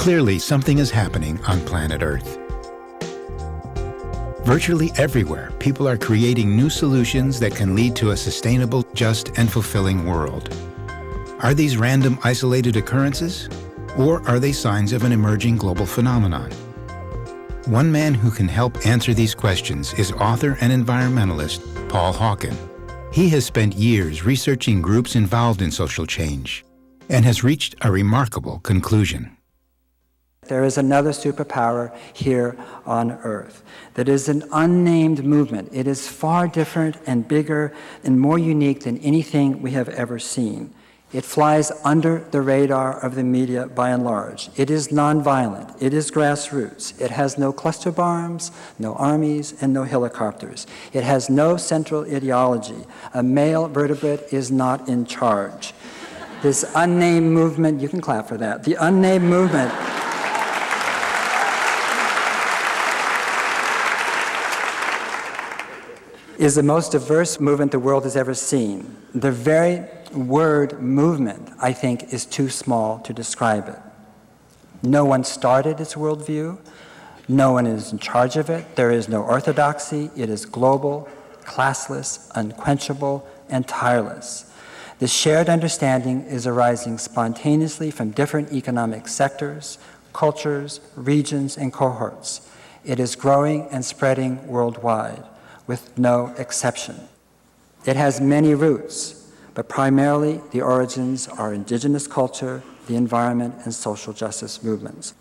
Clearly, something is happening on planet Earth. Virtually everywhere, people are creating new solutions that can lead to a sustainable, just, and fulfilling world. Are these random, isolated occurrences? Or are they signs of an emerging global phenomenon? One man who can help answer these questions is author and environmentalist Paul Hawken. He has spent years researching groups involved in social change and has reached a remarkable conclusion. There is another superpower here on Earth that is an unnamed movement. It is far different and bigger and more unique than anything we have ever seen. It flies under the radar of the media by and large. It is nonviolent. It is grassroots. It has no cluster bombs, no armies, and no helicopters. It has no central ideology. A male vertebrate is not in charge. This unnamed movement, you can clap for that, the unnamed movement is the most diverse movement the world has ever seen. The very word movement, I think, is too small to describe it. No one started its worldview. No one is in charge of it. There is no orthodoxy. It is global, classless, unquenchable, and tireless. The shared understanding is arising spontaneously from different economic sectors, cultures, regions, and cohorts. It is growing and spreading worldwide, with no exception. It has many roots, but primarily the origins are indigenous culture, the environment, and social justice movements.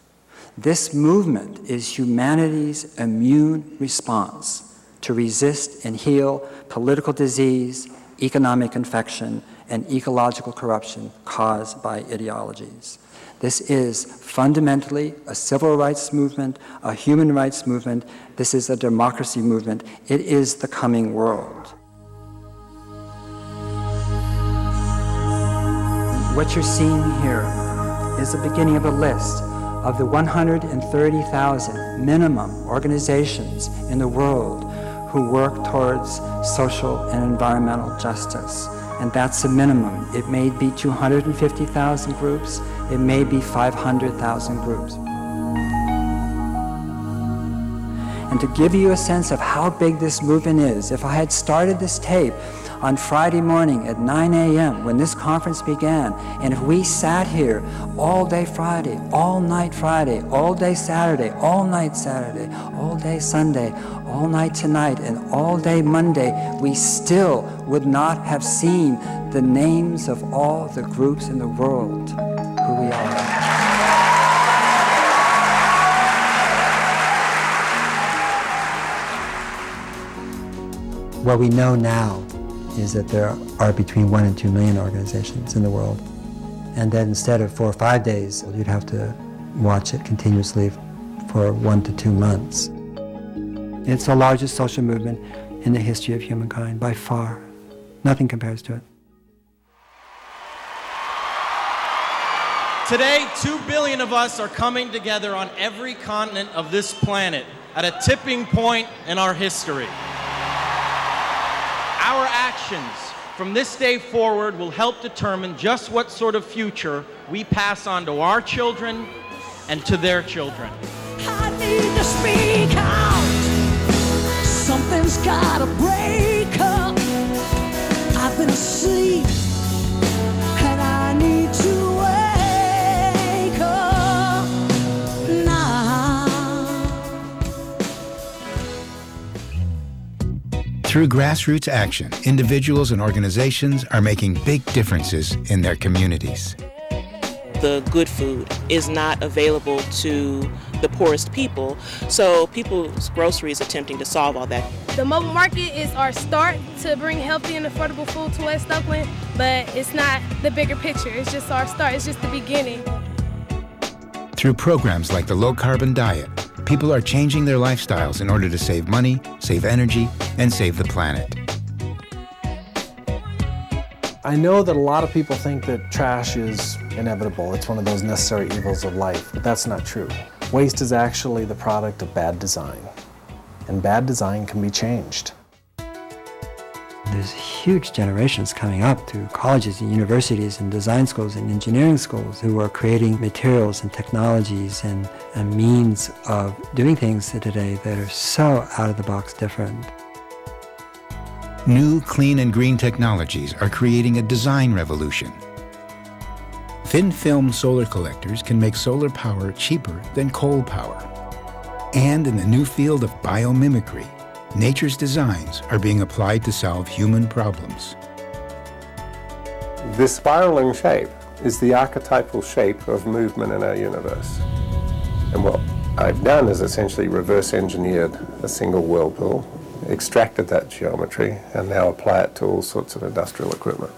This movement is humanity's immune response to resist and heal political disease, economic infection, and ecological corruption caused by ideologies. This is fundamentally a civil rights movement, a human rights movement. This is a democracy movement. It is the coming world. What you're seeing here is the beginning of a list of the 130,000 minimum organizations in the world who work towards social and environmental justice. And that's the minimum. It may be 250,000 groups. It may be 500,000 groups. And to give you a sense of how big this movement is, if I had started this tape on Friday morning at 9 a.m. when this conference began, and if we sat here all day Friday, all night Friday, all day Saturday, all night Saturday, all day Sunday, all night tonight, and all day Monday, we still would not have seen the names of all the groups in the world who we are. What we know now is that there are between 1 and 2 million organizations in the world, and that instead of 4 or 5 days, you'd have to watch it continuously for 1 to 2 months. It's the largest social movement in the history of humankind, by far. Nothing compares to it. Today, 2 billion of us are coming together on every continent of this planet at a tipping point in our history. Our actions from this day forward will help determine just what sort of future we pass on to our children and to their children. I need to speak out. Something's gotta break up. I've been asleep and I need to wake up now. Through grassroots action, individuals and organizations are making big differences in their communities. The good food is not available to the poorest people, so people's groceries attempting to solve all that. The mobile market is our start to bring healthy and affordable food to West Oakland, but it's not the bigger picture. It's just our start. It's just the beginning. Through programs like the Low Carbon Diet, people are changing their lifestyles in order to save money, save energy, and save the planet. I know that a lot of people think that trash is inevitable. It's one of those necessary evils of life, but that's not true. Waste is actually the product of bad design, and bad design can be changed. There's huge generations coming up through colleges and universities and design schools and engineering schools who are creating materials and technologies and means of doing things today that are so out of the box different. New, clean, and green technologies are creating a design revolution. Thin film solar collectors can make solar power cheaper than coal power. And in the new field of biomimicry, nature's designs are being applied to solve human problems. This spiraling shape is the archetypal shape of movement in our universe. And what I've done is essentially reverse engineered a single whirlpool, extracted that geometry, and now apply it to all sorts of industrial equipment.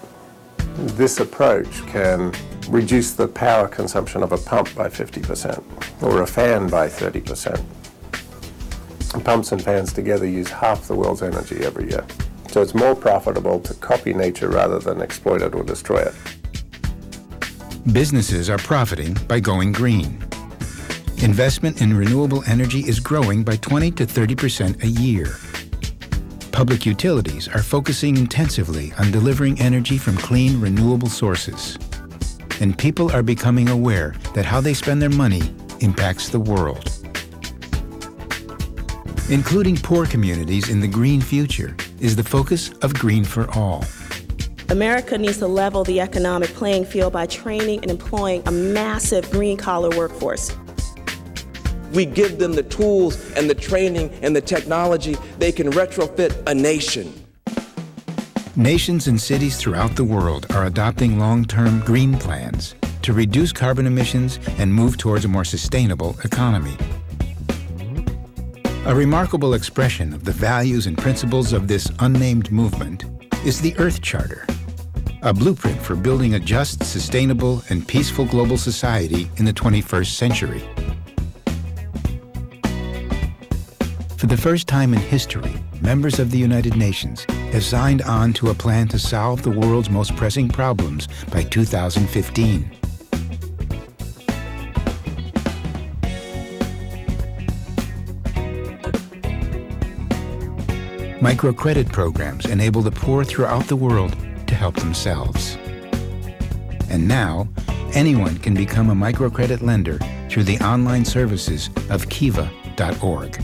This approach can reduce the power consumption of a pump by 50% or a fan by 30%. Pumps and fans together use half the world's energy every year. So it's more profitable to copy nature rather than exploit it or destroy it. Businesses are profiting by going green. Investment in renewable energy is growing by 20 to 30% a year. Public utilities are focusing intensively on delivering energy from clean, renewable sources. And people are becoming aware that how they spend their money impacts the world. Including poor communities in the green future is the focus of Green for All. America needs to level the economic playing field by training and employing a massive green-collar workforce. We give them the tools and the training and the technology, they can retrofit a nation. Nations and cities throughout the world are adopting long-term green plans to reduce carbon emissions and move towards a more sustainable economy. A remarkable expression of the values and principles of this unnamed movement is the Earth Charter, a blueprint for building a just, sustainable, and peaceful global society in the 21st century. For the first time in history, members of the United Nations have signed on to a plan to solve the world's most pressing problems by 2015. Microcredit programs enable the poor throughout the world to help themselves. And now, anyone can become a microcredit lender through the online services of kiva.org.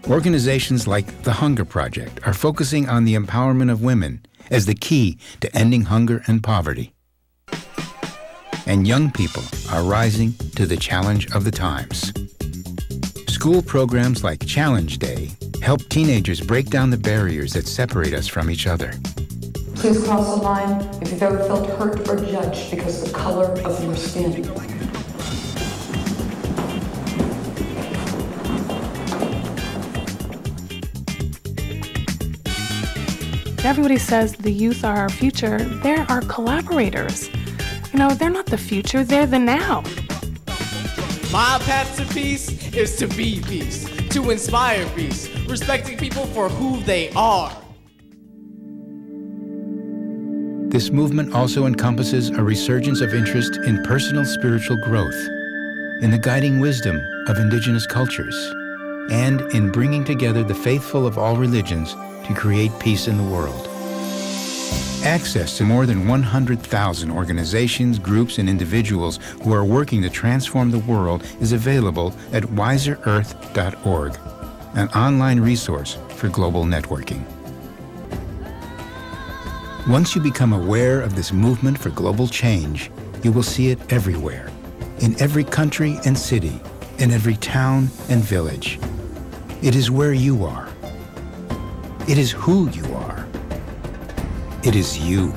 Organizations like the Hunger Project are focusing on the empowerment of women as the key to ending hunger and poverty. And young people are rising to the challenge of the times. School programs like Challenge Day help teenagers break down the barriers that separate us from each other. Please cross the line if you've ever felt hurt or judged because of the color of your skin. Everybody says the youth are our future. They're our collaborators. You know, they're not the future, they're the now. My path to peace is to be peace, to inspire peace, respecting people for who they are. This movement also encompasses a resurgence of interest in personal spiritual growth, in the guiding wisdom of indigenous cultures, and in bringing together the faithful of all religions to create peace in the world. Access to more than 100,000 organizations, groups, and individuals who are working to transform the world is available at wiserearth.org, an online resource for global networking. Once you become aware of this movement for global change, you will see it everywhere, in every country and city, in every town and village. It is where you are. It is who you are. It is you.